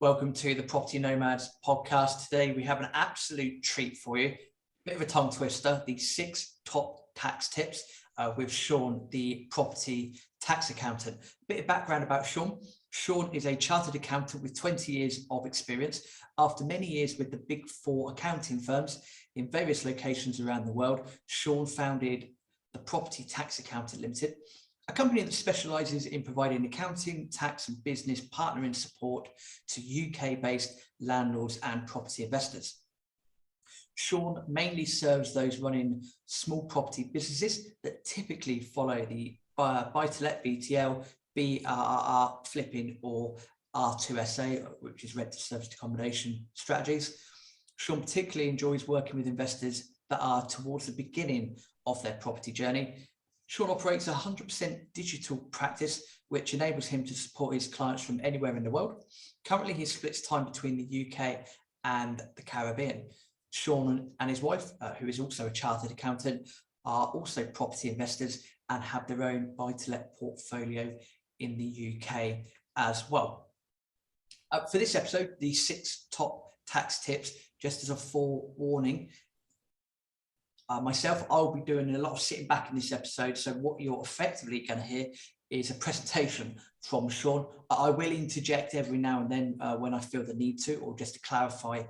Welcome to the Property Nomads Podcast. Today we have an absolute treat for you. Bit of a tongue twister, the 6 top tax tips with Sean, the property tax accountant. Bit of background about Sean. Sean is a chartered accountant with 20 years of experience. After many years with the big 4 accounting firms in various locations around the world, Sean founded the Property Tax Accountant Limited, a company that specialises in providing accounting, tax and business partnering support to UK-based landlords and property investors. Sean mainly serves those running small property businesses that typically follow the buy-to-let BTL, BRRRR, flipping or R2SA, which is rent to serviced accommodation strategies. Sean particularly enjoys working with investors that are towards the beginning of their property journey. Sean operates a 100% digital practice, which enables him to support his clients from anywhere in the world. Currently, he splits time between the UK and the Caribbean. Sean and his wife, who is also a chartered accountant, are also property investors and have their own buy-to-let portfolio in the UK as well. For this episode, the 6 top tax tips, just as a forewarning. Myself, I'll be doing a lot of sitting back in this episode. So what you're effectively going to hear is a presentation from Sean. I will interject every now and then when I feel the need to, or just to clarify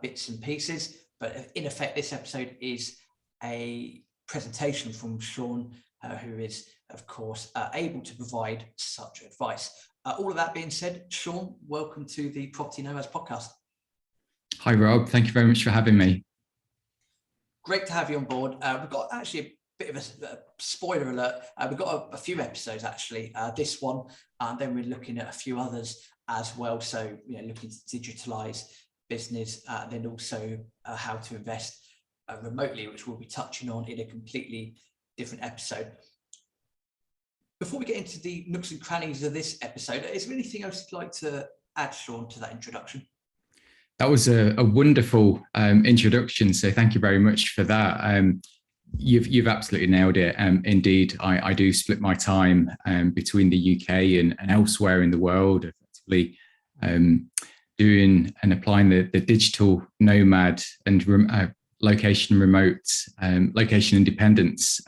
bits and pieces. But in effect, this episode is a presentation from Sean, who is, of course, able to provide such advice. All of that being said, Sean, welcome to the Property Nomads Podcast. Hi, Rob. Thank you very much for having me. Great to have you on board. We've got actually a bit of a spoiler alert. We've got a few episodes actually. This one, and then we're looking at a few others as well. So, looking to digitalise business, then also how to invest remotely, which we'll be touching on in a completely different episode. Before we get into the nooks and crannies of this episode, is there anything else you'd like to add, Sean, to that introduction? That was a wonderful introduction, so thank you very much for that. You've absolutely nailed it. Indeed, I do split my time between the UK and elsewhere in the world, effectively doing and applying the digital nomad and location remote, location independence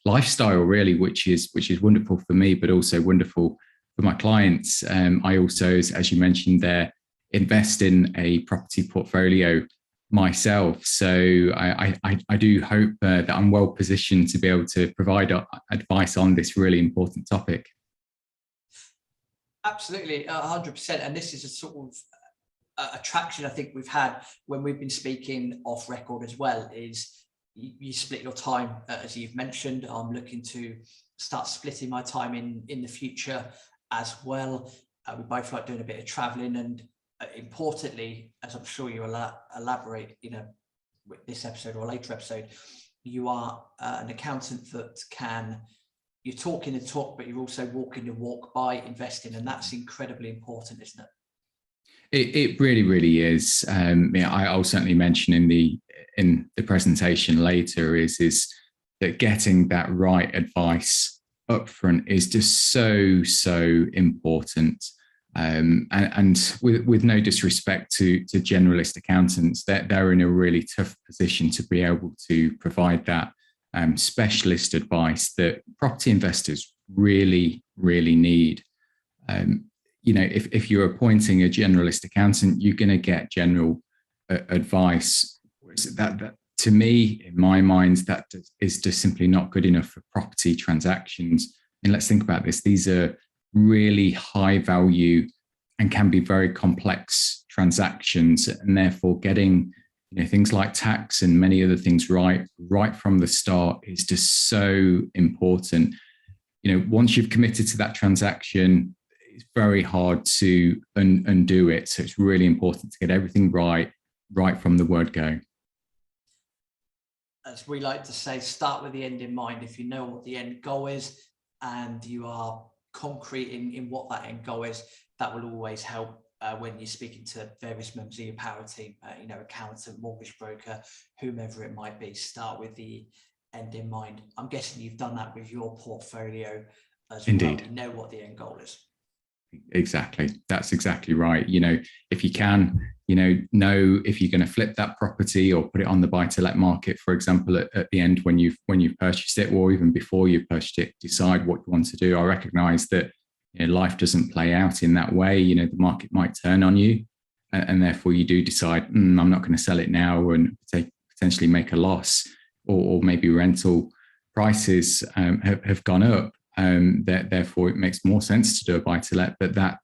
lifestyle, really, which is wonderful for me, but also wonderful for my clients. I also, as you mentioned there, invest in a property portfolio myself. So I do hope that I'm well positioned to be able to provide advice on this really important topic. Absolutely, 100%. And this is a sort of attraction I think we've had when we've been speaking off record as well, is you split your time, as you've mentioned. I'm looking to start splitting my time in the future as well. We both like doing a bit of traveling, and importantly, as I'm sure you will elaborate in this episode or a later episode, you are an accountant that you're talking the talk, but you're also walking the walk by investing, and that's incredibly important, isn't it? It really, really is. I'll certainly mention in the presentation later is that getting that right advice upfront is just so important. And with no disrespect to generalist accountants, they're in a really tough position to be able to provide that specialist advice that property investors really, really need. If you're appointing a generalist accountant, you're going to get general advice. That to me, in my mind, that is just simply not good enough for property transactions. And let's think about this. These are really high value and can be very complex transactions, and therefore getting things like tax and many other things right from the start is just so important. Once you've committed to that transaction, it's very hard to undo it. So it's really important to get everything right from the word go. As we like to say, start with the end in mind. If you know what the end goal is and you are concrete in what that end goal is, that will always help when you're speaking to various members of your power team, accountant, mortgage broker, whomever it might be. Start with the end in mind. I'm guessing you've done that with your portfolio as Indeed. well. You know what the end goal is. Exactly. That's exactly right. If you can, know if you're going to flip that property or put it on the buy-to-let market, for example, at the end when you've purchased it, or even before you've purchased it, decide what you want to do. I recognize that life doesn't play out in that way. The market might turn on you, and therefore you do decide, I'm not going to sell it now and potentially make a loss, or maybe rental prices have gone up. Therefore, it makes more sense to do a buy-to-let, but that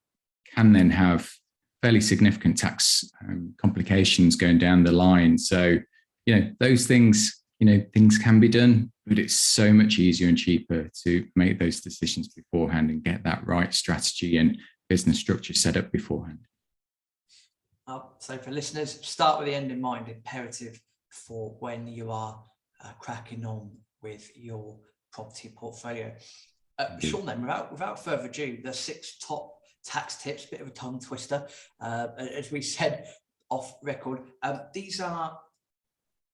can then have fairly significant tax complications going down the line. So, those things, things can be done, but it's so much easier and cheaper to make those decisions beforehand and get that right strategy and business structure set up beforehand. So for listeners, start with the end in mind, imperative for when you are cracking on with your property portfolio. Sean, then, without further ado, the 6 top tax tips, bit of a tongue twister, as we said off record. These are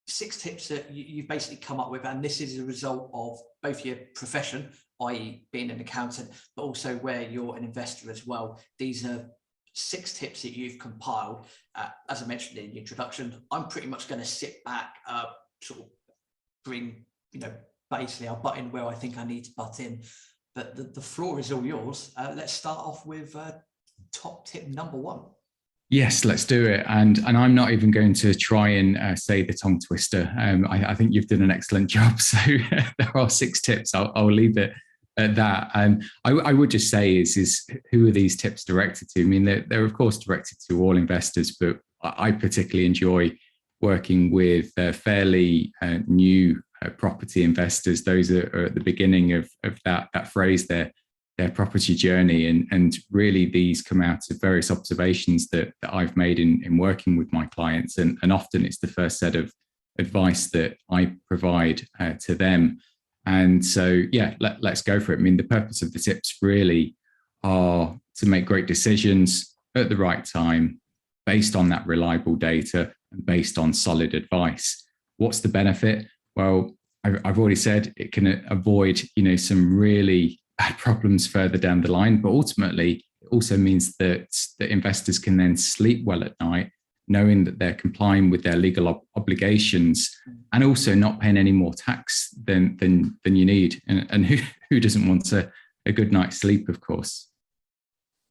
6 tips that you've basically come up with, and this is a result of both your profession, i.e. being an accountant, but also where you're an investor as well. These are 6 tips that you've compiled. As I mentioned in the introduction, I'm pretty much going to sit back, sort of bring, basically I'll butt in where I think I need to butt in. But the floor is all yours. Let's start off with top tip number 1. Yes, let's do it. And I'm not even going to try and say the tongue twister. I think you've done an excellent job. So there are 6 tips. I'll leave it at that. And I would just say is who are these tips directed to? I mean, they're of course directed to all investors, but I particularly enjoy working with fairly new property investors. Those are at the beginning of that phrase, their property journey, and really these come out of various observations that I've made in working with my clients, and often it's the first set of advice that I provide to them. And so let's go for it. I mean, the purpose of the tips really are to make great decisions at the right time, based on that reliable data and based on solid advice. What's the benefit? Well, I've already said it can avoid, some really bad problems further down the line, but ultimately it also means that investors can then sleep well at night, knowing that they're complying with their legal obligations and also not paying any more tax than you need. And who doesn't want a good night's sleep, of course.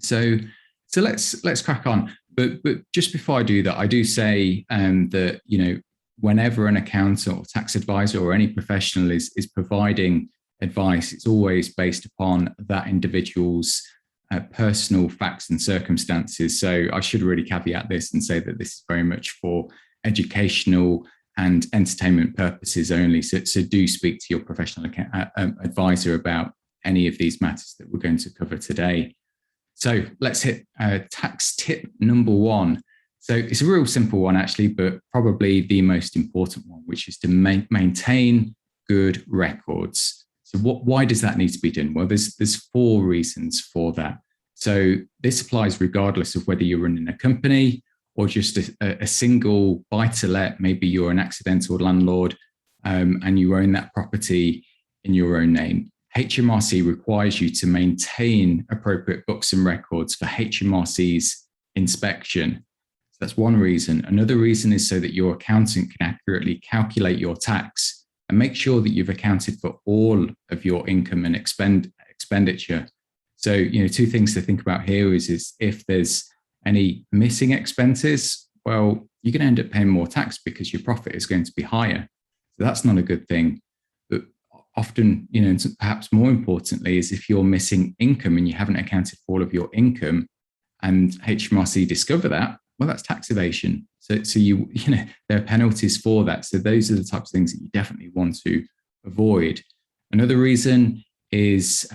So let's crack on. But just before I do that, I do say that, whenever an accountant or tax advisor or any professional is providing advice, it's always based upon that individual's personal facts and circumstances. So I should really caveat this and say that this is very much for educational and entertainment purposes only. So do speak to your professional advisor about any of these matters that we're going to cover today. So let's hit tax tip number 1. So it's a real simple one, actually, but probably the most important one, which is to maintain good records. So why does that need to be done? Well, there's 4 reasons for that. So this applies regardless of whether you're running a company or just a single buy-to-let. Maybe you're an accidental landlord and you own that property in your own name. HMRC requires you to maintain appropriate books and records for HMRC's inspection. So that's one reason. Another reason is so that your accountant can accurately calculate your tax and make sure that you've accounted for all of your income and expenditure. So, 2 things to think about here is if there's any missing expenses, well, you're going to end up paying more tax because your profit is going to be higher. So that's not a good thing. But often, and perhaps more importantly, is if you're missing income and you haven't accounted for all of your income and HMRC discover that, well, that's tax evasion. So there are penalties for that. So those are the types of things that you definitely want to avoid. Another reason is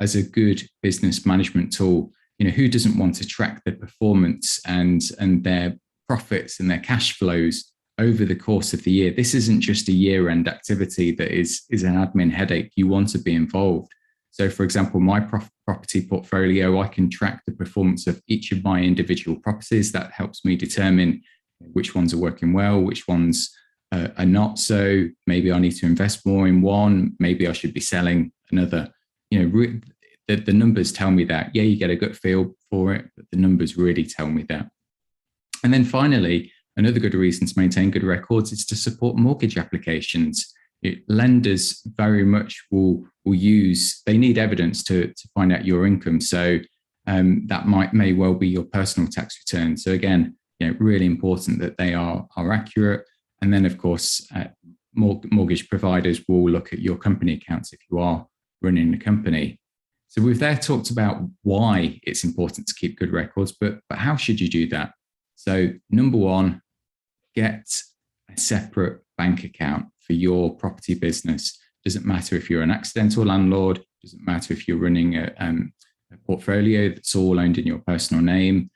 as a good business management tool, who doesn't want to track their performance and their profits and their cash flows over the course of the year? This isn't just a year-end activity that is an admin headache. You want to be involved. So, for example, my property portfolio, I can track the performance of each of my individual properties. That helps me determine which ones are working well, which ones are not so. Maybe I need to invest more in one. Maybe I should be selling another. the numbers tell me that. Yeah, you get a good feel for it, but the numbers really tell me that. And then finally, another good reason to maintain good records is to support mortgage applications. Lenders very much will use, they need evidence to find out your income. So that may well be your personal tax return. So again, really important that they are accurate. And then, of course, mortgage providers will look at your company accounts if you are running a company. So we've there talked about why it's important to keep good records, but how should you do that? So number one, get a separate bank account for your property business. Doesn't matter if you're an accidental landlord, doesn't matter if you're running a portfolio that's all owned in your personal name,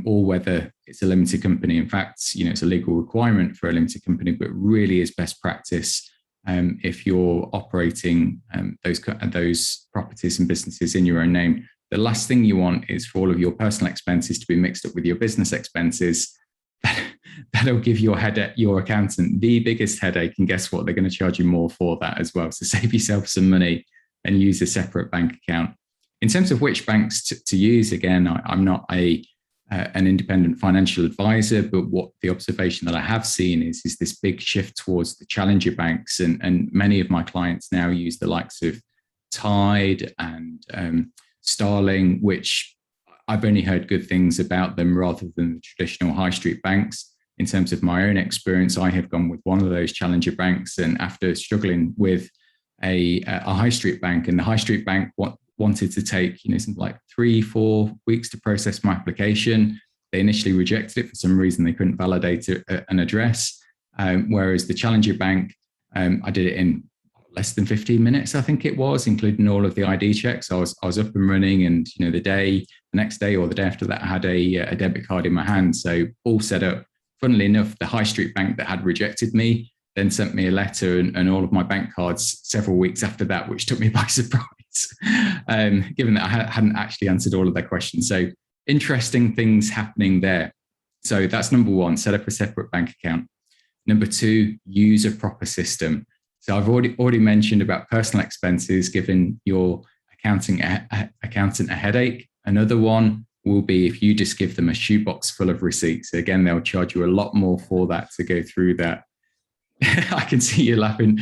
or whether it's a limited company. In fact, it's a legal requirement for a limited company, but really is best practice if you're operating those properties and businesses in your own name. The last thing you want is for all of your personal expenses to be mixed up with your business expenses. That'll give your accountant the biggest headache, and guess what? They're going to charge you more for that as well. So save yourself some money and use a separate bank account. In terms of which banks to use, again, I'm not an independent financial advisor, but what the observation that I have seen is this big shift towards the challenger banks, and many of my clients now use the likes of Tide and Starling, which I've only heard good things about them rather than the traditional high street banks. In terms of my own experience, I have gone with one of those challenger banks, and after struggling with a high street bank, and the high street bank wanted to take something like 3-4 weeks to process my application. They initially rejected it for some reason. They couldn't validate an address, whereas the challenger bank, I did it in less than 15 minutes, I think it was, including all of the ID checks. I was up and running, and the next day or the day after that, I had a debit card in my hand, so all set up. Funnily enough, the high street bank that had rejected me then sent me a letter and all of my bank cards several weeks after that, which took me by surprise, given that I hadn't actually answered all of their questions. So interesting things happening there. So that's number one, set up a separate bank account. Number two, use a proper system. So I've already mentioned about personal expenses, giving your accountant a headache. Another one will be if you just give them a shoebox full of receipts. Again, they'll charge you a lot more for that to go through that. I can see you laughing,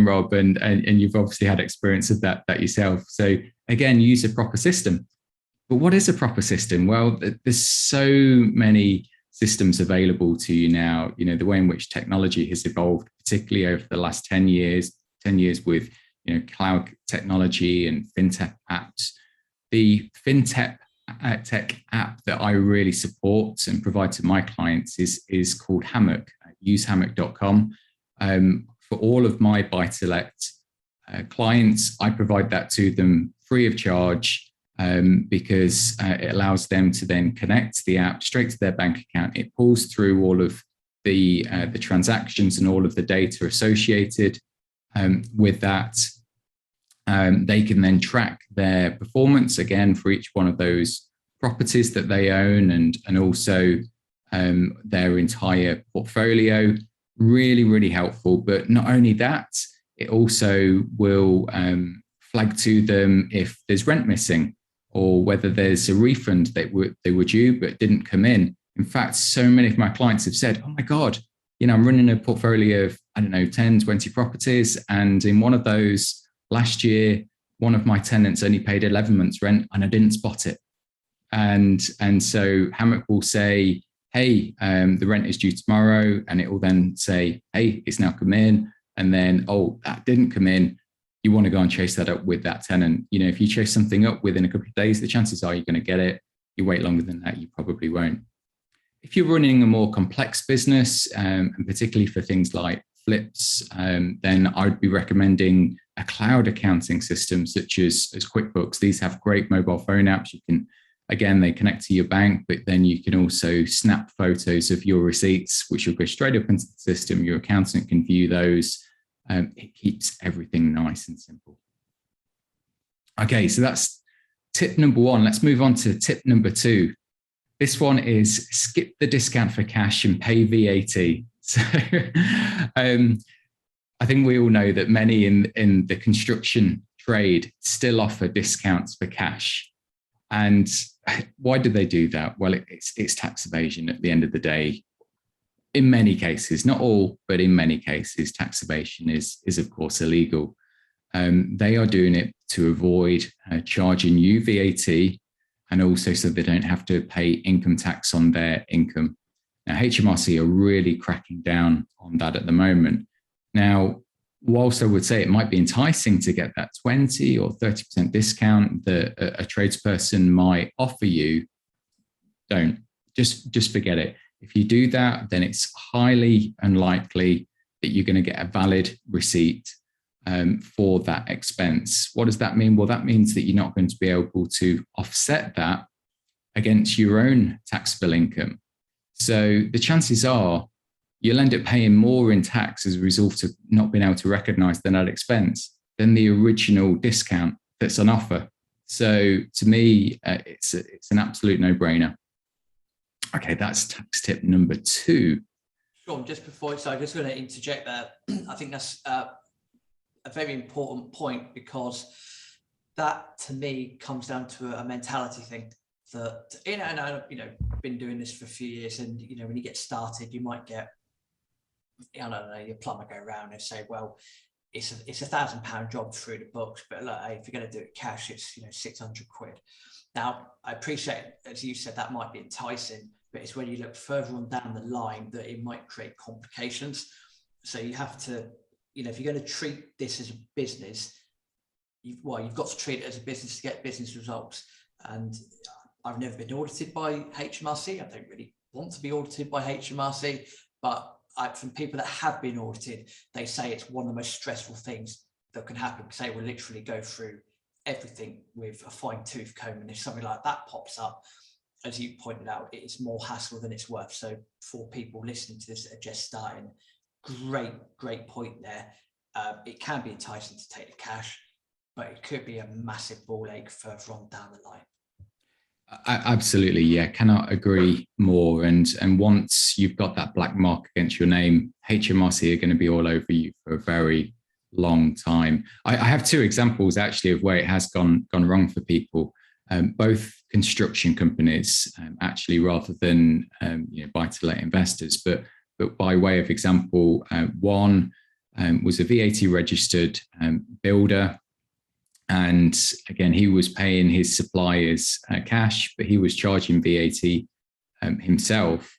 Rob, and you've obviously had experience of that yourself. So again, use a proper system. But what is a proper system? Well, there's so many systems available to you now. The way in which technology has evolved, particularly over the last 10 years with cloud technology and fintech apps. The fintech tech app that I really support and provide to my clients is called Hammock. Usehammock.com. For all of my buy-to-let clients, I provide that to them free of charge because it allows them to then connect the app straight to their bank account. It pulls through all of the transactions and all of the data associated with that. They can then track their performance again for each one of those properties that they own and also their entire portfolio. Really, really helpful. But not only that, it also will flag to them if there's rent missing or whether there's a refund that they were due but didn't come in. In fact, so many of my clients have said, oh my God, I'm running a portfolio of, 10, 20 properties. And in one of those last year, one of my tenants only paid 11 months rent and I didn't spot it. And so Hammock will say, hey, the rent is due tomorrow. And it will then say, hey, it's now come in. And then, oh, that didn't come in. You want to go and chase that up with that tenant. If you chase something up within a couple of days, the chances are you're going to get it. You wait longer than that, you probably won't. If you're running a more complex business, and particularly for things like flips, then I'd be recommending a cloud accounting system such as QuickBooks. These have great mobile phone apps. You can, again, they connect to your bank, but then you can also snap photos of your receipts, which will go straight up into the system. Your accountant can view those. It keeps everything nice and simple. Okay, so that's tip number one. Let's move on to tip number two. This one is skip the discount for cash and pay VAT. So I think we all know that many in the construction trade still offer discounts for cash. And why do they do that? Well, it's tax evasion at the end of the day. In many cases, not all, but in many cases, tax evasion is of course illegal. They are doing it to avoid charging you VAT, and also so they don't have to pay income tax on their income. Now, HMRC are really cracking down on that at the moment. Now, whilst I would say it might be enticing to get that 20 or 30% discount that a tradesperson might offer you, don't. Just forget it. If you do that, then it's highly unlikely that you're going to get a valid receipt for that expense. What does that mean? Well, that means that you're not going to be able to offset that against your own taxable income. So the chances are you'll end up paying more in tax as a result of not being able to recognise the net expense than the original discount that's on offer. So to me, it's an absolute no-brainer. Okay, that's tax tip number 2. Sean, just before, so I'm just going to interject there. I think that's a very important point, because that to me comes down to a mentality thing. That, and I've been doing this for a few years, and when you get started, you might get, I don't know, your plumber go around and say, well, it's £1,000 job through the books, but look, hey, if you're going to do it cash, it's 600 quid. Now, I appreciate, as you said, that might be enticing, but it's when you look further on down the line that it might create complications. So you have to, if you're going to treat this as a business, you've got to treat it as a business to get business results. And I've never been audited by HMRC. I don't really want to be audited by HMRC, but from people that have been audited, they say it's one of the most stressful things that can happen, because they will literally go through everything with a fine-tooth comb. And if something like that pops up, as you pointed out, it's more hassle than it's worth. So for people listening to this that are just starting, great point there. It can be enticing to take the cash, but it could be a massive ball ache further on down the line. Absolutely, yeah, cannot agree more. And once you've got that black mark against your name, HMRC are going to be all over you for a very long time. I have 2 examples actually of where it has gone wrong for people. Both construction companies, actually, rather than buy-to-let investors, but by way of example, one was a VAT registered builder. And again, he was paying his suppliers cash, but he was charging VAT himself.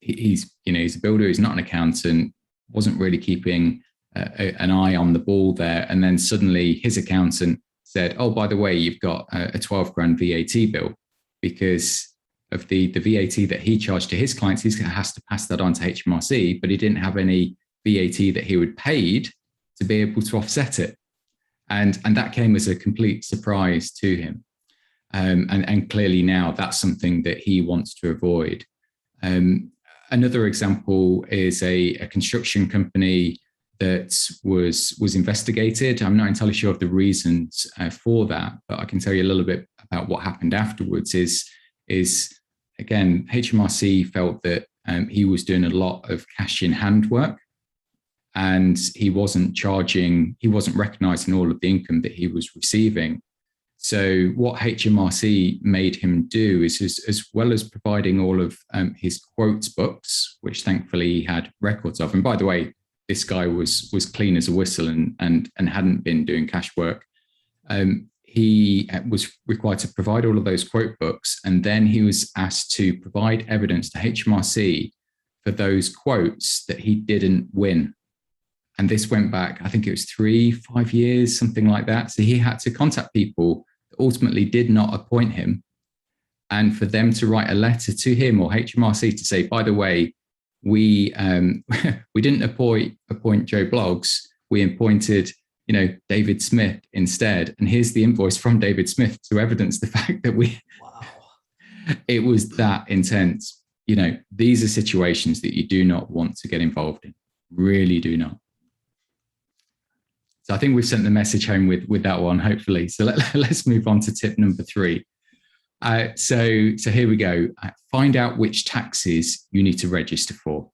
He's a builder, he's not an accountant, wasn't really keeping an eye on the ball there. And then suddenly his accountant said, oh, by the way, you've got a 12 grand VAT bill, because of the VAT that he charged to his clients. He has to pass that on to HMRC, but he didn't have any VAT that he would paid to be able to offset it. And that came as a complete surprise to him. And clearly now that's something that he wants to avoid. Another example is a construction company that was investigated. I'm not entirely sure of the reasons for that, but I can tell you a little bit about what happened afterwards. Is again, HMRC felt that he was doing a lot of cash in hand work, and he wasn't recognizing all of the income that he was receiving. So what HMRC made him do is, as well as providing all of his quotes books, which thankfully he had records of. And by the way, this guy was clean as a whistle and hadn't been doing cash work. He was required to provide all of those quote books, and then he was asked to provide evidence to HMRC for those quotes that he didn't win. And this went back, I think it was 3-5 years, something like that. So he had to contact people that ultimately did not appoint him, and for them to write a letter to him or HMRC to say, by the way, we didn't appoint Joe Bloggs, we appointed David Smith instead. And here's the invoice from David Smith to evidence the fact that Wow. It was that intense. These are situations that you do not want to get involved in. Really do not. So I think we've sent the message home with that one, hopefully. So let's move on to tip number 3. So here we go. Find out which taxes you need to register for.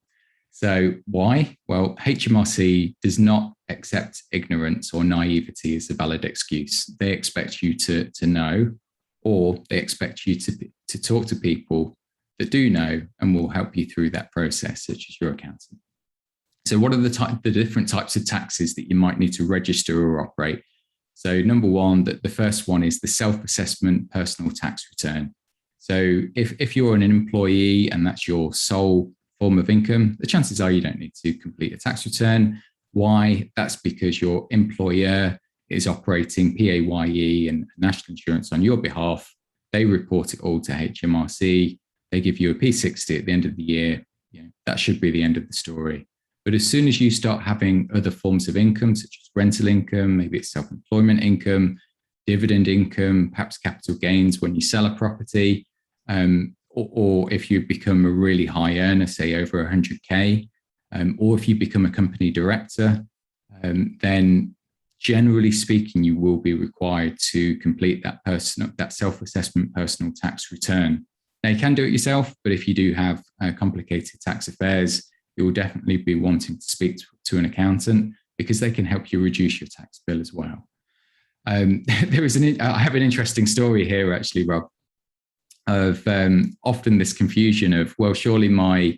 So why? Well, HMRC does not accept ignorance or naivety as a valid excuse. They expect you to know, or they expect you to talk to people that do know and will help you through that process, such as your accountant. So what are the different types of taxes that you might need to register or operate? So number one, the first one is the self-assessment personal tax return. So if you're an employee and that's your sole form of income, the chances are you don't need to complete a tax return. Why? That's because your employer is operating PAYE and national insurance on your behalf. They report it all to HMRC. They give you a P60 at the end of the year. That should be the end of the story. But as soon as you start having other forms of income, such as rental income, maybe it's self-employment income, dividend income, perhaps capital gains when you sell a property, or if you become a really high earner, say over 100K, or if you become a company director, then generally speaking, you will be required to complete that self-assessment personal tax return. Now, you can do it yourself, but if you do have complicated tax affairs, you will definitely be wanting to speak to an accountant because they can help you reduce your tax bill as well. I have an interesting story here, actually, Rob, of often this confusion of, well, surely my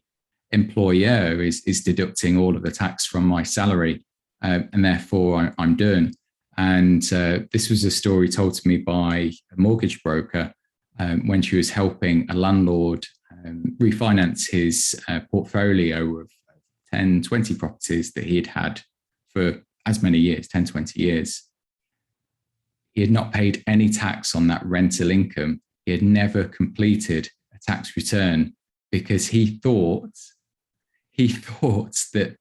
employer is deducting all of the tax from my salary, and therefore I'm done. And this was a story told to me by a mortgage broker when she was helping a landlord refinance his portfolio of 10, 20 properties that he had for as many years, 10, 20 years. He had not paid any tax on that rental income. He had never completed a tax return because he thought that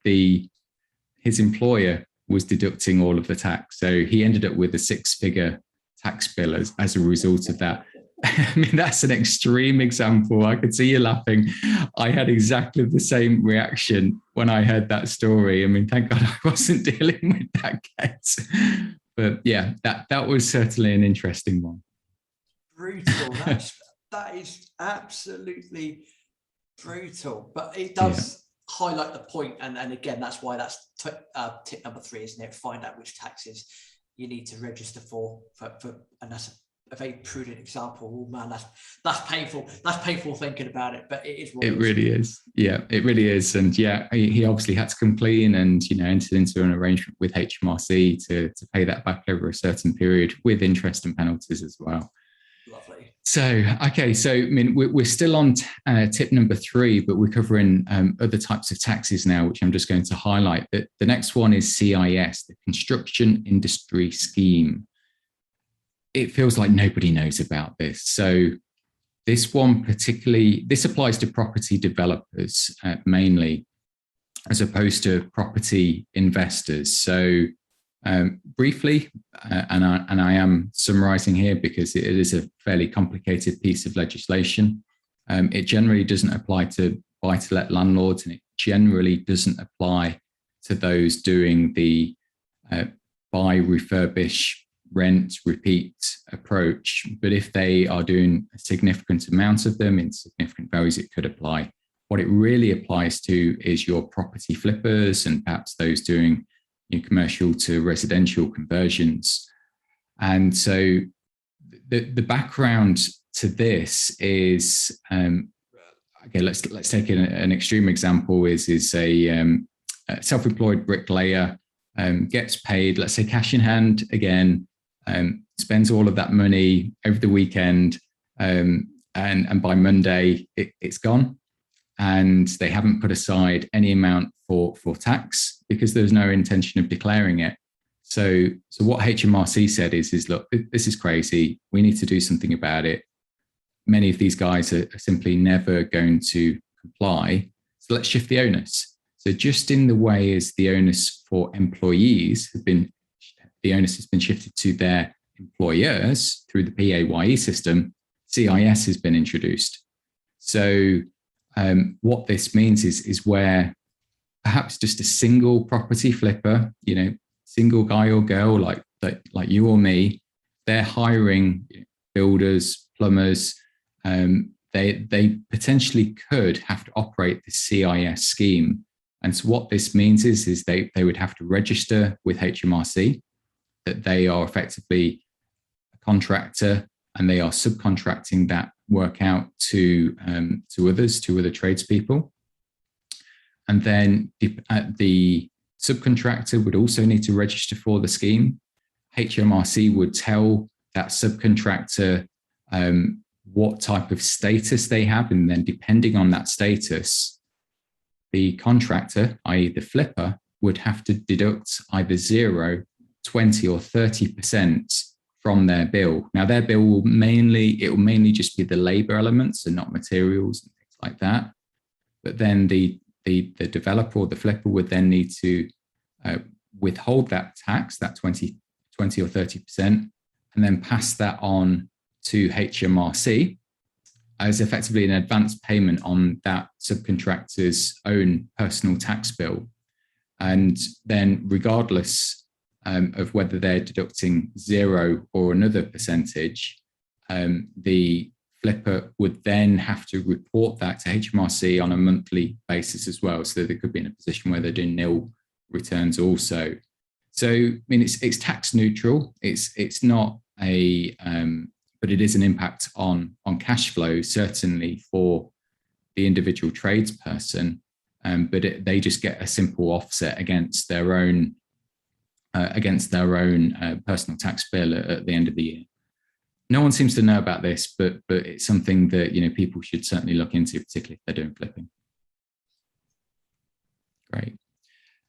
his employer was deducting all of the tax. So he ended up with a 6-figure tax bill as a result of that. I mean, that's an extreme example. I could see you laughing. I had exactly the same reaction when I heard that story. I mean, thank God I wasn't dealing with that case. But yeah, that was certainly an interesting one. Brutal. That is absolutely brutal. But it does highlight the point. And again, that's why that's tip number 3, isn't it? Find out which taxes you need to register for and that's a very prudent example. Oh man, that's painful. That's painful thinking about it, but it is what it really is. Yeah, it really is. And yeah, he obviously had to come clean and entered into an arrangement with HMRC to pay that back over a certain period with interest and penalties as well. Lovely. So, okay, so I mean, we're still on tip number 3, but we're covering other types of taxes now, which I'm just going to highlight. The next one is CIS, the Construction Industry Scheme. It feels like nobody knows about this. So this one particularly, this applies to property developers mainly, as opposed to property investors. So briefly, and I am summarizing here because it is a fairly complicated piece of legislation. It generally doesn't apply to buy-to-let landlords, and it generally doesn't apply to those doing the buy, refurbish, rent, repeat approach. But if they are doing a significant amount of them in significant values, it could apply. What it really applies to is your property flippers and perhaps those doing commercial to residential conversions. And so the background to this is, okay, let's take an extreme example is a self-employed bricklayer gets paid, let's say cash in hand again, spends all of that money over the weekend, and by Monday it's gone, and they haven't put aside any amount for tax because there's no intention of declaring it. So what HMRC said is look, this is crazy. We need to do something about it. Many of these guys are simply never going to comply. So let's shift the onus. So just in the way as the onus for employees the onus has been shifted to their employers through the PAYE system, CIS has been introduced. So what this means is where perhaps just a single property flipper, single guy or girl like you or me, they're hiring builders, plumbers, they potentially could have to operate the CIS scheme And so what this means is they would have to register with HMRC that they are effectively a contractor and they are subcontracting that work out to other tradespeople. And then the subcontractor would also need to register for the scheme. HMRC would tell that subcontractor what type of status they have, and then depending on that status, the contractor, i.e. the flipper, would have to deduct either 0, 20 or 30% from their bill. Now their bill will mainly just be the labor elements and not materials and things like that. But then the developer or the flipper would then need to withhold that tax, that 20 or 30%, and then pass that on to HMRC as effectively an advance payment on that subcontractor's own personal tax bill. And then regardless of whether they're deducting 0 or another percentage, the flipper would then have to report that to HMRC on a monthly basis as well. So they could be in a position where they're doing nil returns also. So, I mean, it's tax neutral. It's not but it is an impact on cash flow, certainly for the individual tradesperson. But they just get a simple offset against their own personal tax bill at the end of the year. No one seems to know about this, but it's something that people should certainly look into, particularly if they're doing flipping. Great.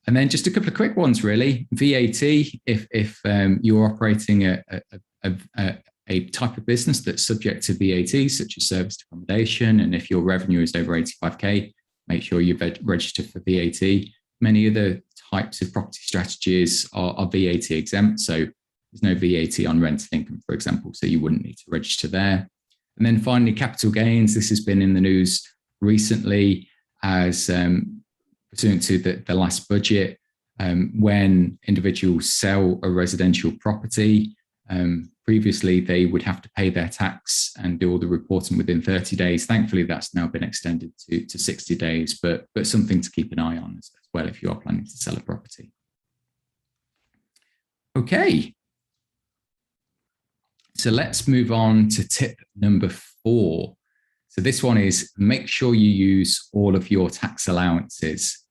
And then just a couple of quick ones, really. VAT, if you're operating a type of business that's subject to VAT, such as serviced accommodation, and if your revenue is over 85K, make sure you register for VAT. Many other types of property strategies are VAT exempt, so there's no VAT on rental income, for example, so you wouldn't need to register there. And then finally, capital gains. This has been in the news recently as pursuant to the last budget, when individuals sell a residential property. Previously, they would have to pay their tax and do all the reporting within 30 days. Thankfully, that's now been extended to 60 days, but something to keep an eye on as well if you are planning to sell a property. Okay. So let's move on to tip number 4. So this one is make sure you use all of your tax allowances.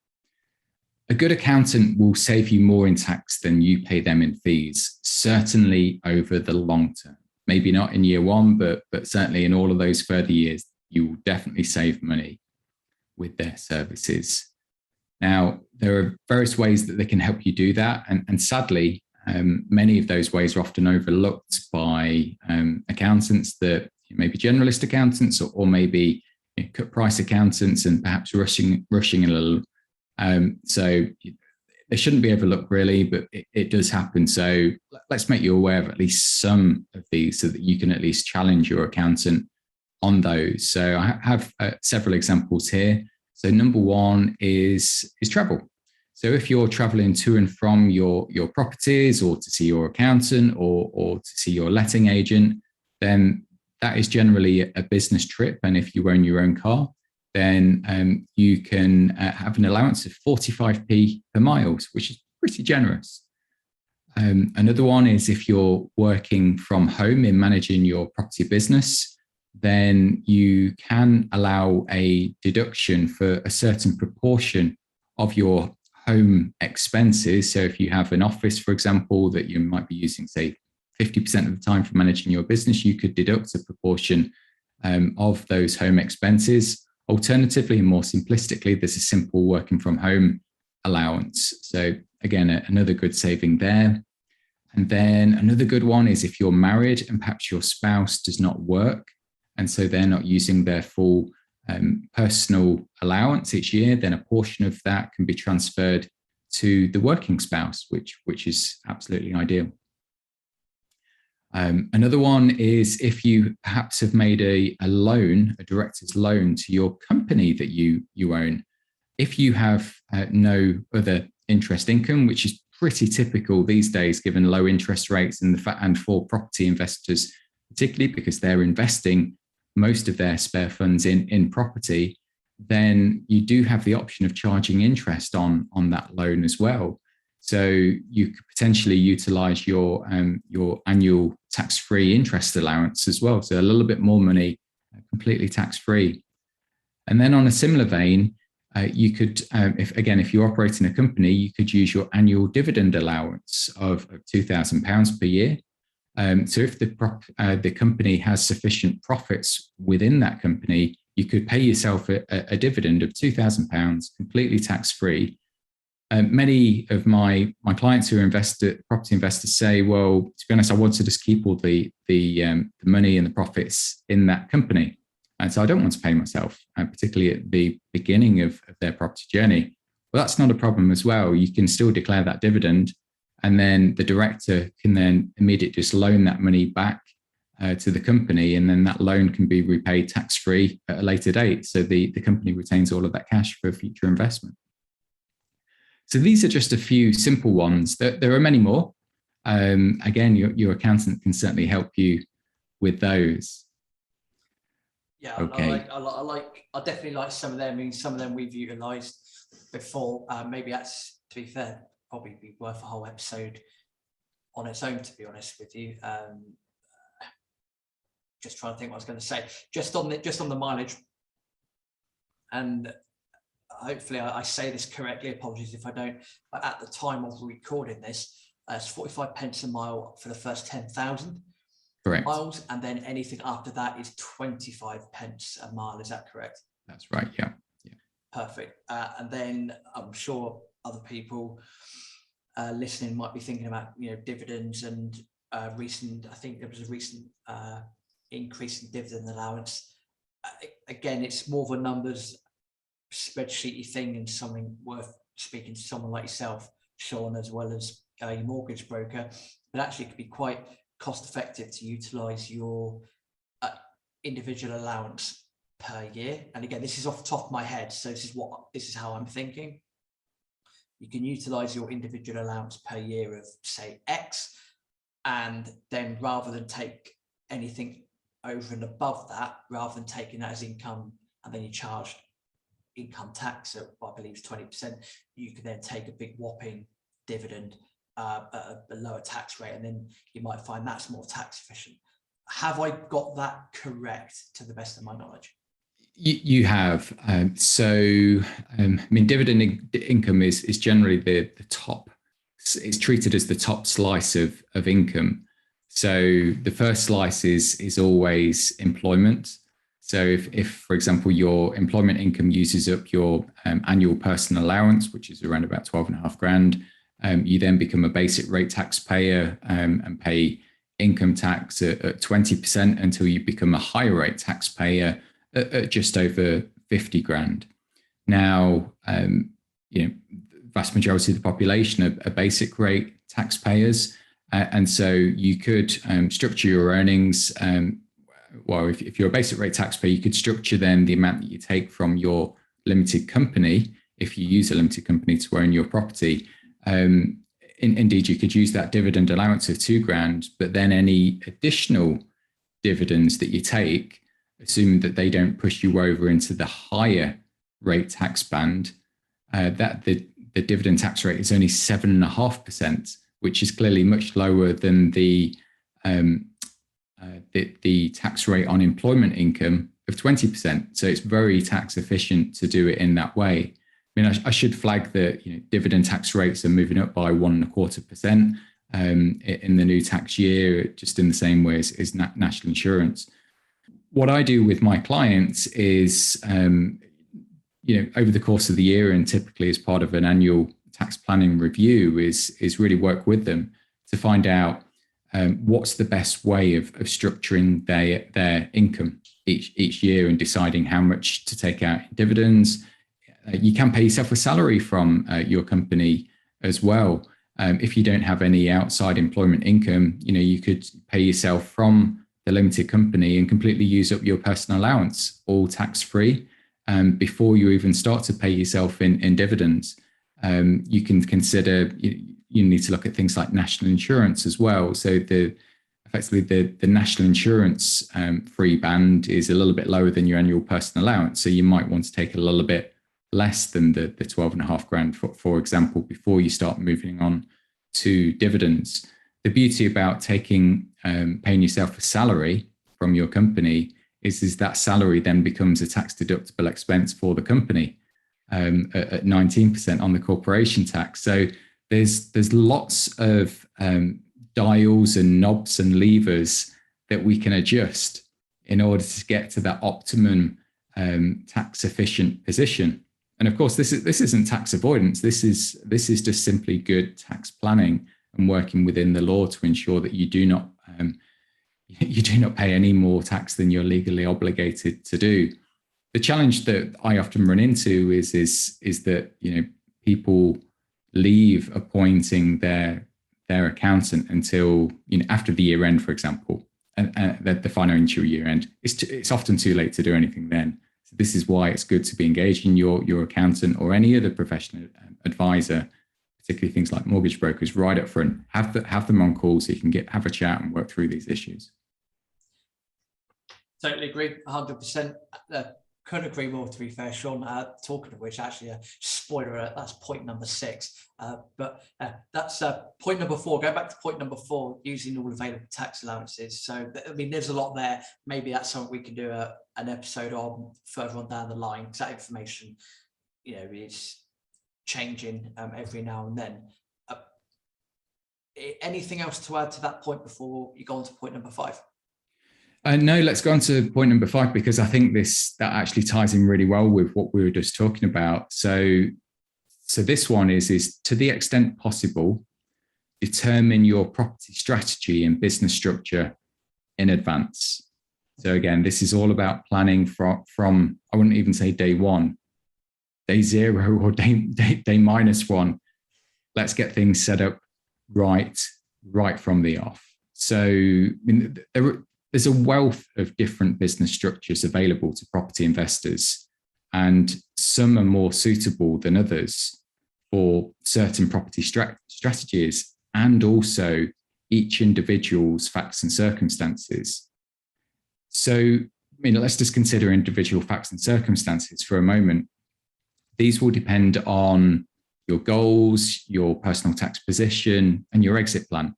A good accountant will save you more in tax than you pay them in fees, certainly over the long term. Maybe not in year 1, but certainly in all of those further years, you will definitely save money with their services. Now, there are various ways that they can help you do that. And sadly, many of those ways are often overlooked by accountants that maybe generalist accountants or maybe cut price accountants and perhaps rushing a little. So they shouldn't be overlooked really, but it does happen. So let's make you aware of at least some of these so that you can at least challenge your accountant on those. So I have several examples here. So number 1 is travel. So if you're traveling to and from your properties or to see your accountant or to see your letting agent, then that is generally a business trip. And if you own your own car, then you can have an allowance of 45p per mile, which is pretty generous. Another one is if you're working from home in managing your property business, then you can allow a deduction for a certain proportion of your home expenses. So if you have an office, for example, that you might be using, say, 50% of the time for managing your business, you could deduct a proportion of those home expenses. Alternatively, and more simplistically, there's a simple working from home allowance. So again, another good saving there. And then another good one is if you're married and perhaps your spouse does not work, and so they're not using their full personal allowance each year, then a portion of that can be transferred to the working spouse, which is absolutely ideal. Another one is if you perhaps have made a loan, a director's loan to your company that you own. If you have no other interest income, which is pretty typical these days, given low interest rates and for property investors, particularly because they're investing most of their spare funds in property, then you do have the option of charging interest on that loan as well. So you could potentially utilize your annual tax-free interest allowance as well. So a little bit more money, completely tax-free. And then on a similar vein, you could, if you're operating a company, you could use your annual dividend allowance of £2,000 per year. So if the company has sufficient profits within that company, you could pay yourself a dividend of £2,000 completely tax-free. Many of my clients who are property investors say, well, to be honest, I want to just keep all the money and the profits in that company. And so I don't want to pay myself, particularly at the beginning of their property journey. Well, that's not a problem as well. You can still declare that dividend, and then the director can then immediately just loan that money back to the company, and then that loan can be repaid tax-free at a later date. So the company retains all of that cash for future investment. So these are just a few simple ones. There are many more. Again, your accountant can certainly help you with those. Yeah, okay. I definitely like some of them. I mean, some of them we've utilised before. Maybe that's, to be fair, probably be worth a whole episode on its own, to be honest with you. Just trying to think what I was going to say. Just on the mileage, and hopefully I say this correctly. Apologies if I don't. But at the time of recording this, it's 45 pence a mile for the first 10,000 miles, and then anything after that is 25 pence a mile. Is that correct? That's right. Yeah. Perfect. And then I'm sure other people listening might be thinking about dividends and recent. I think there was a recent increase in dividend allowance. Again, it's more of a numbers spreadsheety thing, and something worth speaking to someone like yourself, Sean, as well as your mortgage broker. But actually, it could be quite cost effective to utilize your individual allowance per year. And again, this is off the top of my head, so this is how I'm thinking. You can utilize your individual allowance per year of, say, X, and then rather than take anything over and above that, rather than taking that as income and then you charged income tax at, I believe, 20%, you can then take a big whopping dividend at a lower tax rate, and then you might find that's more tax efficient. Have I got that correct to the best of my knowledge? You have. I mean, dividend income is generally the top. It's treated as the top slice of income. So the first slice is always employment. So if, for example, your employment income uses up your annual personal allowance, which is around about 12.5 grand, you then become a basic rate taxpayer and pay income tax at 20% until you become a higher rate taxpayer at just over 50 grand. Now, the vast majority of the population are basic rate taxpayers. And so you could structure your earnings. Well, if you're a basic rate taxpayer, you could structure then the amount that you take from your limited company, if you use a limited company to own your property. Indeed, you could use that dividend allowance of 2 grand, but then any additional dividends that you take, assuming that they don't push you over into the higher rate tax band, that the dividend tax rate is only 7.5%, which is clearly much lower than the tax rate on employment income of 20%. So it's very tax efficient to do it in that way. I mean, I should flag that dividend tax rates are moving up by 1.25% in the new tax year, just in the same way as national insurance. What I do with my clients is, over the course of the year, and typically as part of an annual tax planning review, is really work with them to find out what's the best way of structuring their income each year and deciding how much to take out in dividends. You can pay yourself a salary from your company as well. If you don't have any outside employment income, you could pay yourself from the limited company and completely use up your personal allowance, all tax-free, before you even start to pay yourself in dividends. You can consider, you need to look at things like national insurance as well. So effectively the national insurance free band is a little bit lower than your annual personal allowance. So you might want to take a little bit less than the 12.5 grand, for example, before you start moving on to dividends. The beauty about paying yourself a salary from your company is that salary then becomes a tax deductible expense for the company at 19% on the corporation tax. So there's lots of dials and knobs and levers that we can adjust in order to get to that optimum tax efficient position. And of course, this isn't tax avoidance. This is just simply good tax planning and working within the law to ensure that you do not pay any more tax than you're legally obligated to do. The challenge that I often run into is that people leave appointing their accountant until after the year end, for example, and the financial year end. It's often too late to do anything then. So this is why it's good to be engaging your accountant or any other professional advisor, particularly things like mortgage brokers, right up front. Have them on call so you can have a chat and work through these issues. Totally agree, 100%. Couldn't agree more, to be fair, Sean. Talking of which, actually, spoiler alert, that's point number 6. But that's point number 4. Go back to point number 4, using all available tax allowances. So, I mean, there's a lot there. Maybe that's something we can do an episode on further on down the line, because that information, is changing every now and then. Anything else to add to that point before you go on to point number 5? No, let's go on to point number 5, because I think that actually ties in really well with what we were just talking about. So this one is to the extent possible, determine your property strategy and business structure in advance. So again, this is all about planning from I wouldn't even say day 1, day 0 or day -1. Let's get things set up right from the off. So there's a wealth of different business structures available to property investors, and some are more suitable than others for certain property strategies, and also each individual's facts and circumstances. So, let's just consider individual facts and circumstances for a moment. These will depend on your goals, your personal tax position, and your exit plan.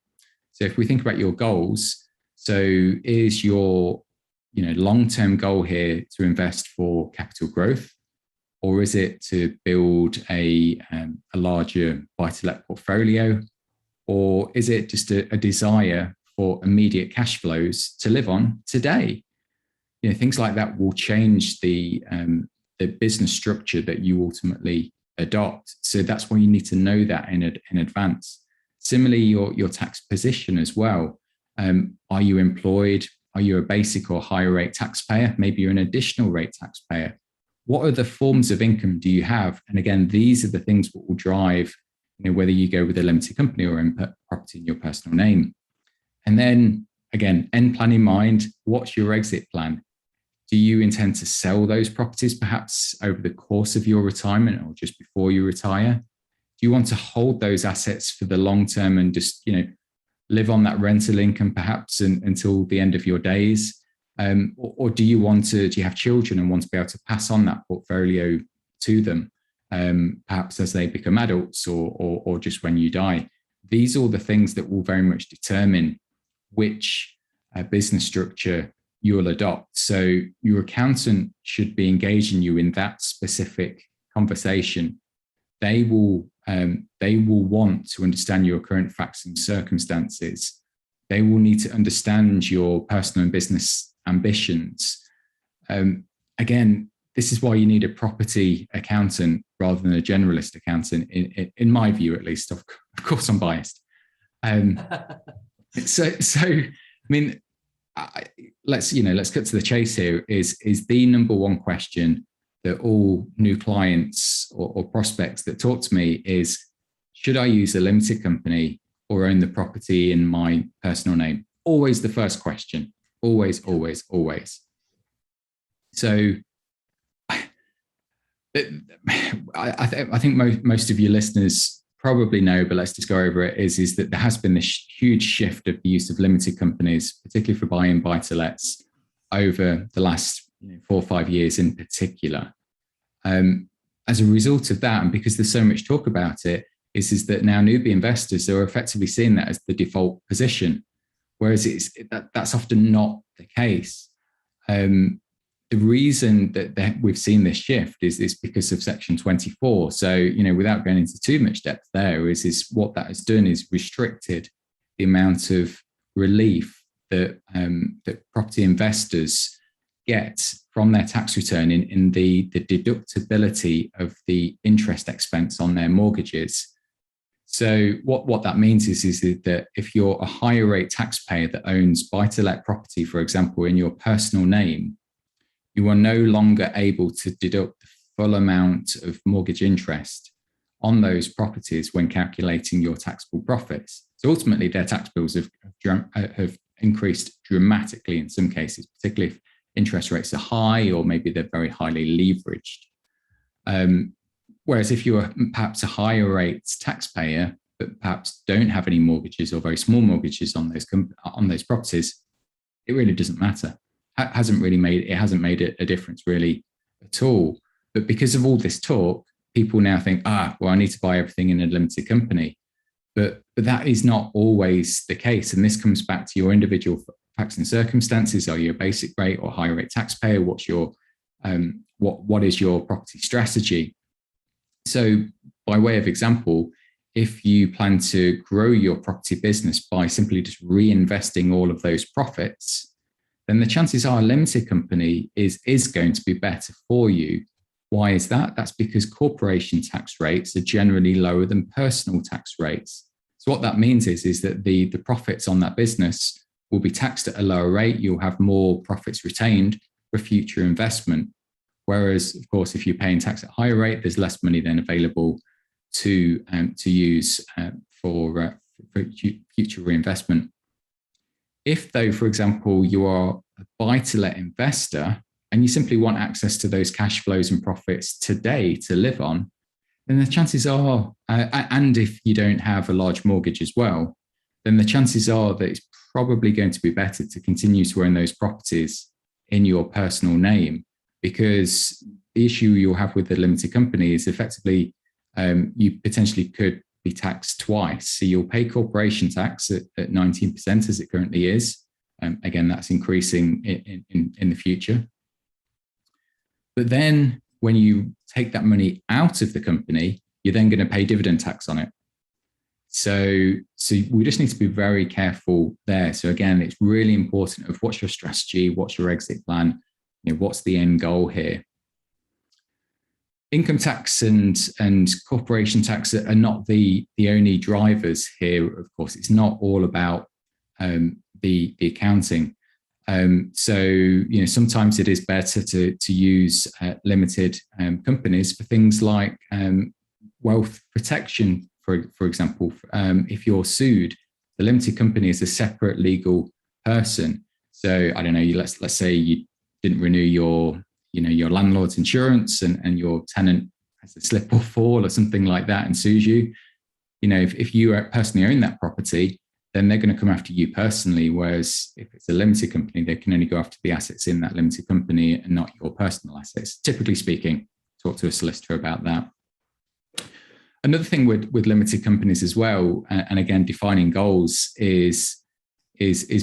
So if we think about your goals, so is your long-term goal here to invest for capital growth, or is it to build a larger buy-to-let portfolio, or is it just a desire for immediate cash flows to live on today? Things like that will change the business structure that you ultimately adopt. So that's why you need to know that in advance. Similarly, your tax position as well. Are you employed? Are you a basic or higher rate taxpayer? Maybe you're an additional rate taxpayer. What other forms of income do you have? And again, these are the things that will drive whether you go with a limited company or input property in your personal name. And then again, end plan in mind, what's your exit plan? Do you intend to sell those properties perhaps over the course of your retirement or just before you retire? Do you want to hold those assets for the long term and just, live on that rental income perhaps until the end of your days? Or do you have children and want to be able to pass on that portfolio to them, perhaps as they become adults or just when you die? These are all the things that will very much determine which business structure you'll adopt. So your accountant should be engaging you in that specific conversation. They will want to understand your current facts and circumstances. They will need to understand your personal and business ambitions. Again, this is why you need a property accountant rather than a generalist accountant, in my view, at least. Of course, I'm biased. Let's cut to the chase here. Is the number one question that all new clients or prospects that talk to me is, should I use a limited company or own the property in my personal name? Always the first question. Always, always, always. So I think most of your listeners probably know, but let's just go over it, is that there has been this huge shift of the use of limited companies, particularly for buying buy-to-lets, over the last 4 or 5 years in particular. As a result of that, and because there's so much talk about it, is that now newbie investors are effectively seeing that as the default position, whereas that's often not the case. The reason that we've seen this shift is because of Section 24. So, without going into too much depth there, is what that has done is restricted the amount of relief that property investors get from their tax return in the deductibility of the interest expense on their mortgages. So what that means is that if you're a higher rate taxpayer that owns buy-to-let property, for example, in your personal name, you are no longer able to deduct the full amount of mortgage interest on those properties when calculating your taxable profits. So ultimately, their tax bills have increased dramatically in some cases, particularly if interest rates are high or maybe they're very highly leveraged. Whereas if you're perhaps a higher rate taxpayer, but perhaps don't have any mortgages or very small mortgages on those properties, it really doesn't matter. It hasn't made a difference really at all. But because of all this talk, people now think, I need to buy everything in a limited company. But that is not always the case. And this comes back to your individual facts and circumstances. Are you a basic rate or higher rate taxpayer? What's your what is your property strategy? So by way of example, if you plan to grow your property business by simply just reinvesting all of those profits, then the chances are a limited company is going to be better for you. Why is that? That's because corporation tax rates are generally lower than personal tax rates. So what that means is that the profits on that business will be taxed at a lower rate. You'll have more profits retained for future investment. Whereas, of course, if you're paying tax at a higher rate, there's less money then available to use for future reinvestment. If, though, for example, you are a buy-to-let investor and you simply want access to those cash flows and profits today to live on, then the chances are, and if you don't have a large mortgage as well, then the chances are that it's probably going to be better to continue to own those properties in your personal name, because the issue you'll have with the limited company is effectively you potentially could be taxed twice. So you'll pay corporation tax at 19% as it currently is. Again, that's increasing in the future. But then when you take that money out of the company, you're then going to pay dividend tax on it. So we just need to be very careful there. So again, it's really important of what's your strategy, what's your exit plan, what's the end goal here. Income tax and corporation tax are not the only drivers here. Of course, it's not all about the accounting. So sometimes it is better to use limited companies for things like wealth protection. For example, if you're sued, the limited company is a separate legal person. So I don't know. Let's say you didn't renew your landlord's insurance and your tenant has a slip or fall or something like that and sues you. If you personally own that property, then they're going to come after you personally. Whereas if it's a limited company, they can only go after the assets in that limited company and not your personal assets. Typically speaking, talk to a solicitor about that. Another thing with limited companies as well, and again, defining goals is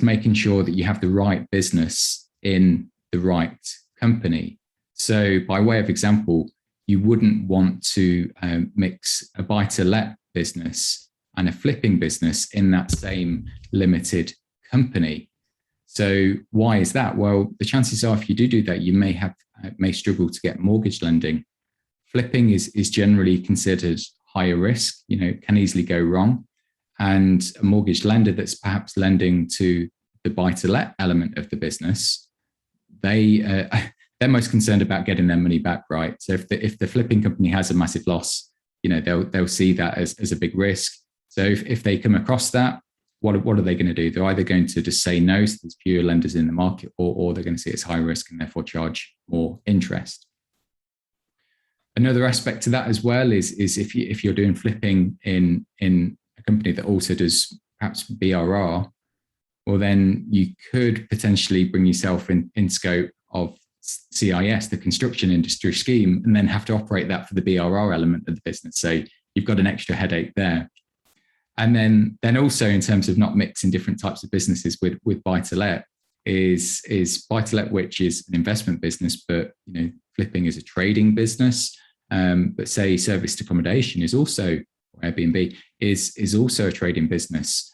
making sure that you have the right business in the right company. So by way of example, you wouldn't want to mix a buy-to-let business and a flipping business in that same limited company. So why is that? Well, the chances are if you do that, you may struggle to get mortgage lending. Flipping is generally considered higher risk, can easily go wrong. And a mortgage lender that's perhaps lending to the buy-to-let element of the business, they're most concerned about getting their money back, right? So if the flipping company has a massive loss, they'll see that as a big risk. So if they come across that, what are they going to do? They're either going to just say no, so there's fewer lenders in the market, or they're going to see it's high risk and therefore charge more interest. Another aspect to that as well is if you're doing flipping in a company that also does perhaps BRRR, well, then you could potentially bring yourself in scope of CIS, the construction industry scheme, and then have to operate that for the BRRR element of the business. So you've got an extra headache there. And then also in terms of not mixing different types of businesses with buy-to-let is buy-to-let, which is an investment business, but flipping is a trading business. But say serviced accommodation is also, or Airbnb is also a trading business.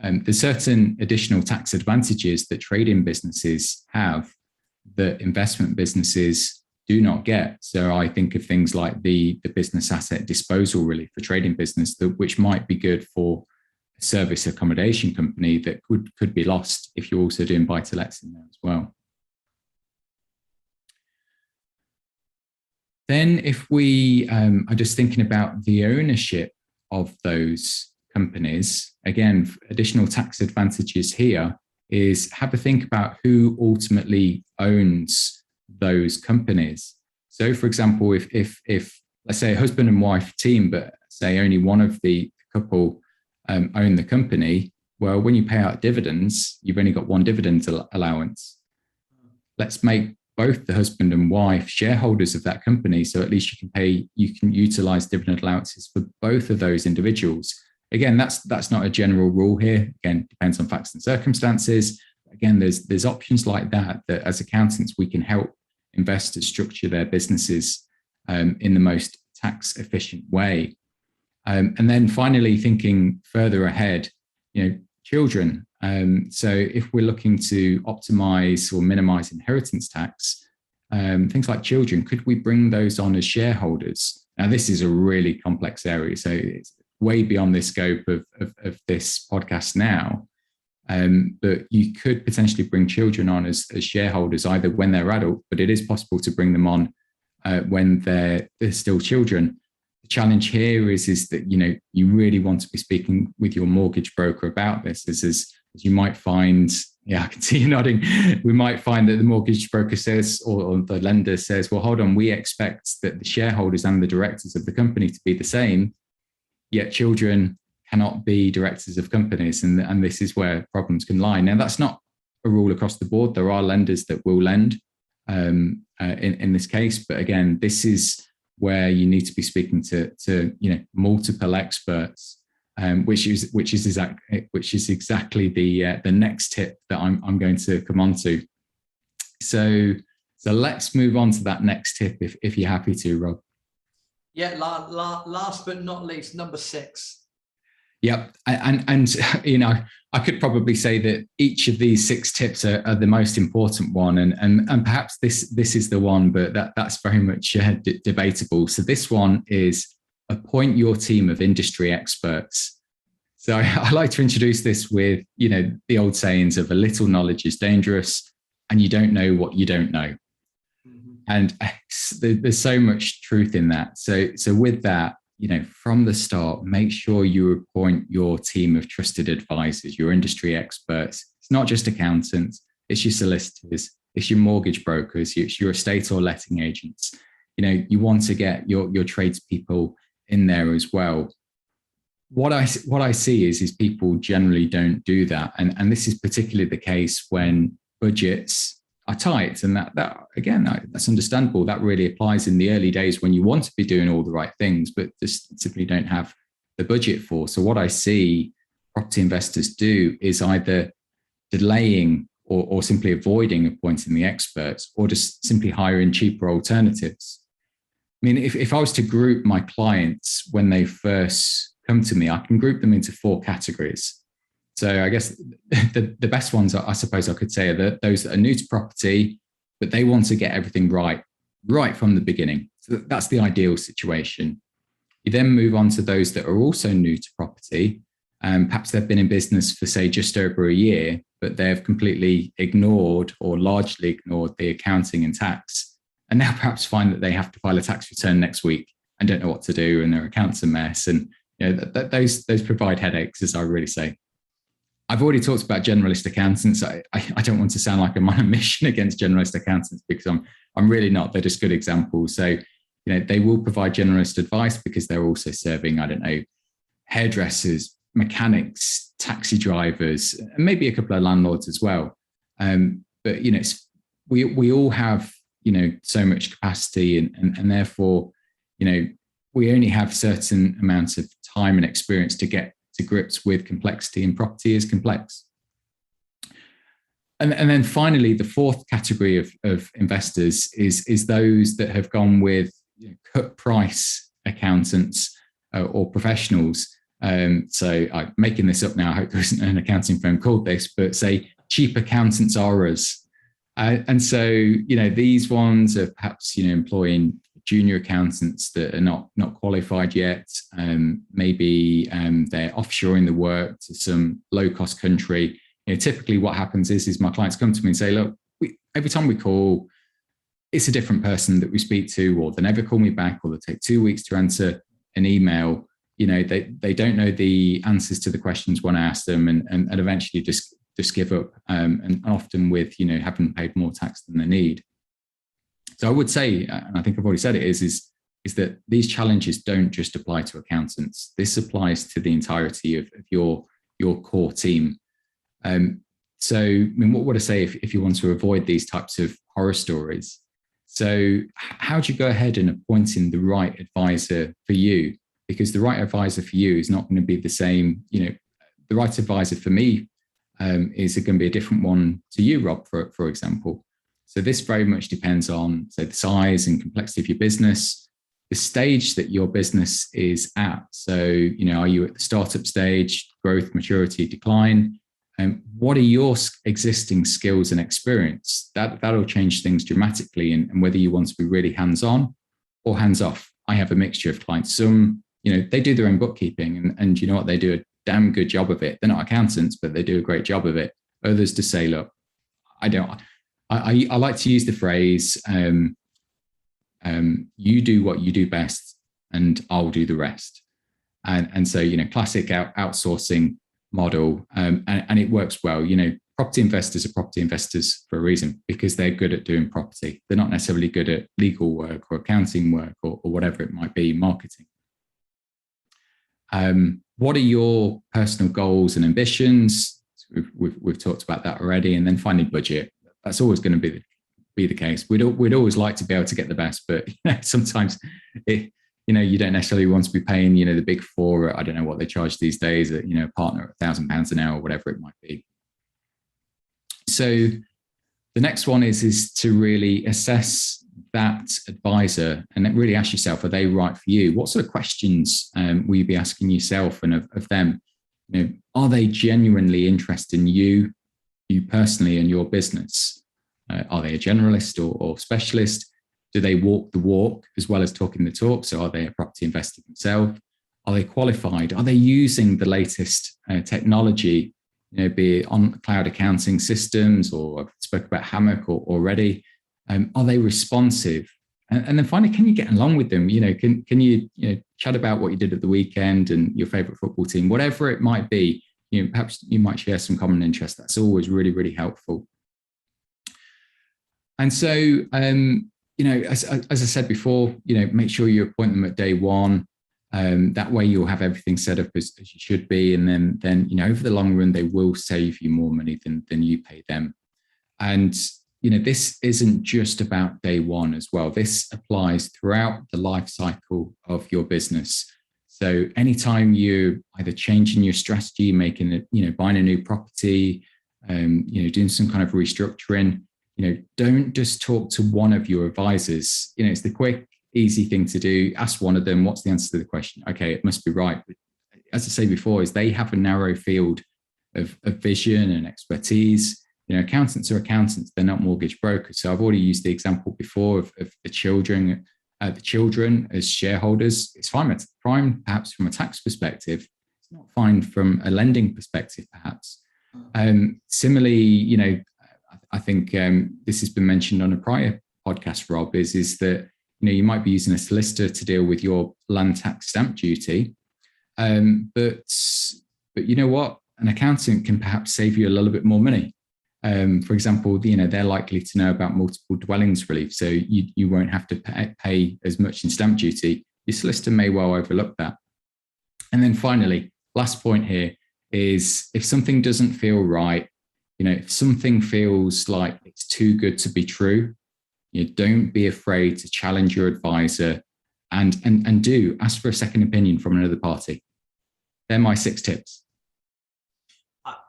There's certain additional tax advantages that trading businesses have that investment businesses do not get. So I think of things like the business asset disposal relief for trading business, which might be good for a service accommodation company that could be lost if you're also doing buy-to-lets in there as well. Then if we are just thinking about the ownership of those companies, again, additional tax advantages here is have a think about who ultimately owns those companies. So for example, if let's say a husband and wife team, but say only one of the couple own the company, well, when you pay out dividends, you've only got one dividend allowance. Let's make both the husband and wife shareholders of that company, so at least you can utilize dividend allowances for both of those individuals. Again, that's not a general rule here. Again, depends on facts and circumstances. Again, there's options like that as accountants we can help investors structure their businesses in the most tax efficient way. And then finally, thinking further ahead, children. So if we're looking to optimize or minimize inheritance tax, things like children, could we bring those on as shareholders? Now, this is a really complex area, so it's way beyond the scope of this podcast now. But you could potentially bring children on as shareholders, either when they're adult, but it is possible to bring them on when they're still children. The challenge here is that you really want to be speaking with your mortgage broker about this, as you might find. Yeah, I can see you nodding. We might find that the mortgage broker says, or the lender says, well, hold on, we expect that the shareholders and the directors of the company to be the same, yet children cannot be directors of companies. And this is where problems can lie. Now, that's not a rule across the board. There are lenders that will lend in this case. But again, this is where you need to be speaking to multiple experts, which is exactly the next tip that I'm going to come on to. So let's move on to that next tip if you're happy to, Rob. Yeah, last but not least, number 6. Yep, and I could probably say that each of these 6 tips are the most important one, and perhaps this is the one, but that's very much debatable. So this one is appoint your team of industry experts. So I like to introduce this with the old sayings of a little knowledge is dangerous, and you don't know what you don't know. And there's so much truth in that. So with that, from the start, make sure you appoint your team of trusted advisors, your industry experts. It's not just accountants, it's your solicitors, it's your mortgage brokers, it's your estate or letting agents. You want to get your tradespeople in there as well. What I see is people generally don't do that. And this is particularly the case when budgets are tight, and that's understandable. That really applies in the early days when you want to be doing all the right things, but just simply don't have the budget for. So what I see property investors do is either delaying or simply avoiding appointing the experts, or just simply hiring cheaper alternatives. I mean, if I was to group my clients when they first come to me, I can group them into 4 categories. So I guess the best ones, I suppose I could say, are those that are new to property, but they want to get everything right from the beginning. So that's the ideal situation. You then move on to those that are also new to property. Perhaps they've been in business for, say, just over a year, but they've completely ignored or largely ignored the accounting and tax. And now perhaps find that they have to file a tax return next week and don't know what to do, and their account's a mess. And those provide headaches, as I really say. I've already talked about generalist accountants. I don't want to sound like I'm on a mission against generalist accountants, because I'm really not. They're just good examples. So they will provide generalist advice because they're also serving, I don't know, hairdressers, mechanics, taxi drivers, and maybe a couple of landlords as well. But we all have so much capacity, and therefore we only have certain amounts of time and experience to get to grips with complexity, and property is complex. And then finally, the fourth category of investors is those that have gone with cut price accountants or professionals. So I'm making this up now. I hope there isn't an accounting firm called this, but say cheap accountants are us. And so, these ones are perhaps, employing junior accountants that are not qualified yet. Maybe they're offshoring the work to some low cost country. Typically what happens is my clients come to me and say, look, every time we call, it's a different person that we speak to, or they never call me back, or they take 2 weeks to answer an email. They don't know the answers to the questions when I ask them, and eventually just give up, and often with, having paid more tax than they need. So I would say, and I think I've already said it, is that these challenges don't just apply to accountants. This applies to the entirety of your core team. So, what would I say if you want to avoid these types of horror stories? So how do you go ahead and appointing the right advisor for you? Because the right advisor for you is not going to be the same. The right advisor for me is going to be a different one to you, Rob, for example. So this very much depends on, say, the size and complexity of your business, the stage that your business is at. So, are you at the startup stage, growth, maturity, decline? What are your existing skills and experience? That'll change things dramatically, and whether you want to be really hands-on or hands-off. I have a mixture of clients. Some, they do their own bookkeeping, and you know what, they do a damn good job of it. They're not accountants, but they do a great job of it. Others to say, look, I like to use the phrase, you do what you do best and I'll do the rest. And so, classic outsourcing model, and it works well. Property investors are property investors for a reason, because they're good at doing property. They're not necessarily good at legal work or accounting work or whatever it might be, marketing. What are your personal goals and ambitions? We've talked about that already. And then finally, budget. That's always going to be the case. We'd always like to be able to get the best, but sometimes you don't necessarily want to be paying, the big four. I don't know what they charge these days, a partner at £1,000 an hour, or whatever it might be. So the next one is to really assess that advisor and then really ask yourself, are they right for you? What sort of questions will you be asking yourself and of them? Are they genuinely interested in you personally and your business? Are they a generalist or specialist? Do they walk the walk as well as talking the talk? So are they a property investor themselves? Are they qualified? Are they using the latest technology, be it on cloud accounting systems, or I've spoke about Hammock already? Are they responsive? And then finally, can you get along with them? Can you, chat about what you did at the weekend and your favorite football team, whatever it might be? Perhaps you might share some common interest. That's always really, really helpful. And so, as I said before, make sure you appoint them at day one. That way you'll have everything set up as you should be. And then, over the long run, they will save you more money than you pay them. And, this isn't just about day one as well. This applies throughout the life cycle of your business. So anytime you're either changing your strategy, making it, buying a new property, doing some kind of restructuring, don't just talk to one of your advisors. It's the quick, easy thing to do. Ask one of them, what's the answer to the question? Okay, it must be right. But as I say before, is they have a narrow field of vision and expertise. Accountants are accountants. They're not mortgage brokers. So I've already used the example before of the children. The children as shareholders, it's fine perhaps from a tax perspective. It's not fine from a lending perspective, perhaps. Similarly, I think this has been mentioned on a prior podcast, Rob, is that you might be using a solicitor to deal with your land tax stamp duty, but you know what? An accountant can perhaps save you a little bit more money. For example, they're likely to know about multiple dwellings relief, so you won't have to pay as much in stamp duty. Your solicitor may well overlook that. And then finally, last point here is if something doesn't feel right, if something feels like it's too good to be true, don't be afraid to challenge your advisor and do ask for a second opinion from another party. They're my 6 tips.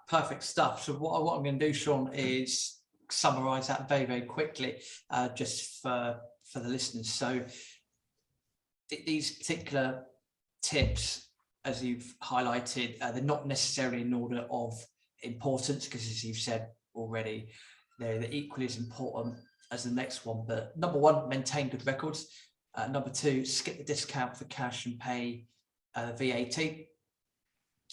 Perfect stuff. So what I'm going to do, Sean, is summarize that very, very quickly, just for the listeners. So these particular tips, as you've highlighted, they're not necessarily in order of importance, because as you've said already, they're equally as important as the next one. But number 1, maintain good records. Number 2, skip the discount for cash and pay VAT.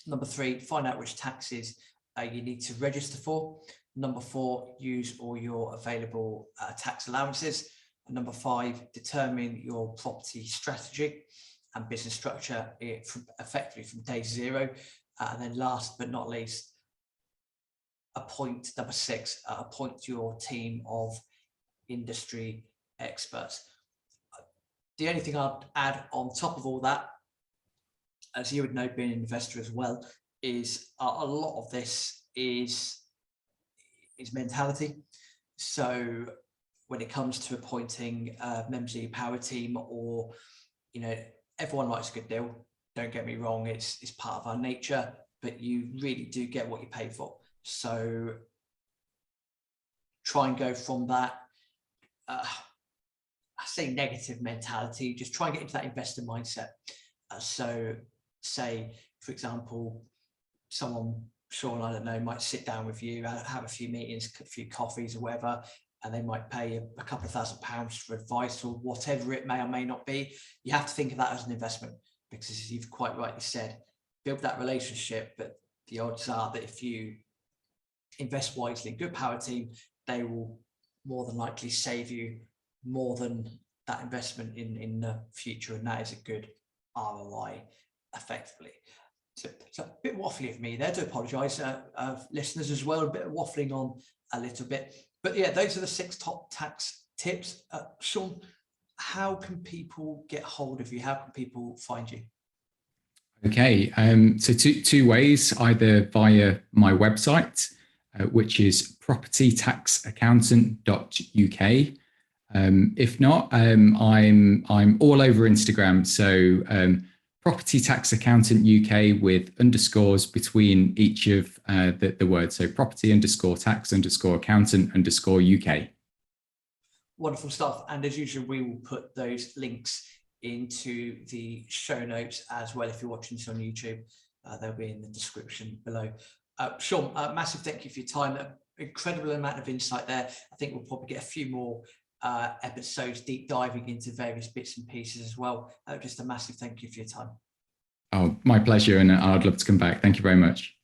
Number 3, find out which taxes you need to register for. Number 4, use all your available tax allowances. And number 5, determine your property strategy and business structure effectively from day 0. And then last but not least, number 6, appoint your team of industry experts. The only thing I'd add on top of all that, as you would know, being an investor as well, is a lot of this is mentality. So when it comes to appointing members of your power team, or everyone likes a good deal, don't get me wrong, it's part of our nature, but you really do get what you pay for. So try and go from that I say negative mentality, just try and get into that investor mindset. So say, for example, someone, Sean, I don't know, might sit down with you, have a few meetings, a few coffees or whatever, and they might pay a couple of £1,000 for advice or whatever it may or may not be. You have to think of that as an investment, because as you've quite rightly said, build that relationship, but the odds are that if you invest wisely in good power team, they will more than likely save you more than that investment in the future, and that is a good ROI effectively. So a bit waffly of me there, to apologise, listeners as well, a bit of waffling on a little bit. But yeah, those are the 6 top tax tips. Sean, how can people get hold of you? How can people find you? Okay, so two ways, either via my website, which is propertytaxaccountant.uk. If not, I'm all over Instagram. So Property Tax Accountant UK with underscores between each of the words. So property_tax_accountant_UK. Wonderful stuff. And as usual, we will put those links into the show notes as well. If you're watching this on YouTube, they'll be in the description below. Sean, massive thank you for your time. Incredible amount of insight there. I think we'll probably get a few more episodes deep diving into various bits and pieces as well. Just a massive thank you for your time. Oh, my pleasure. And I'd love to come back. Thank you very much.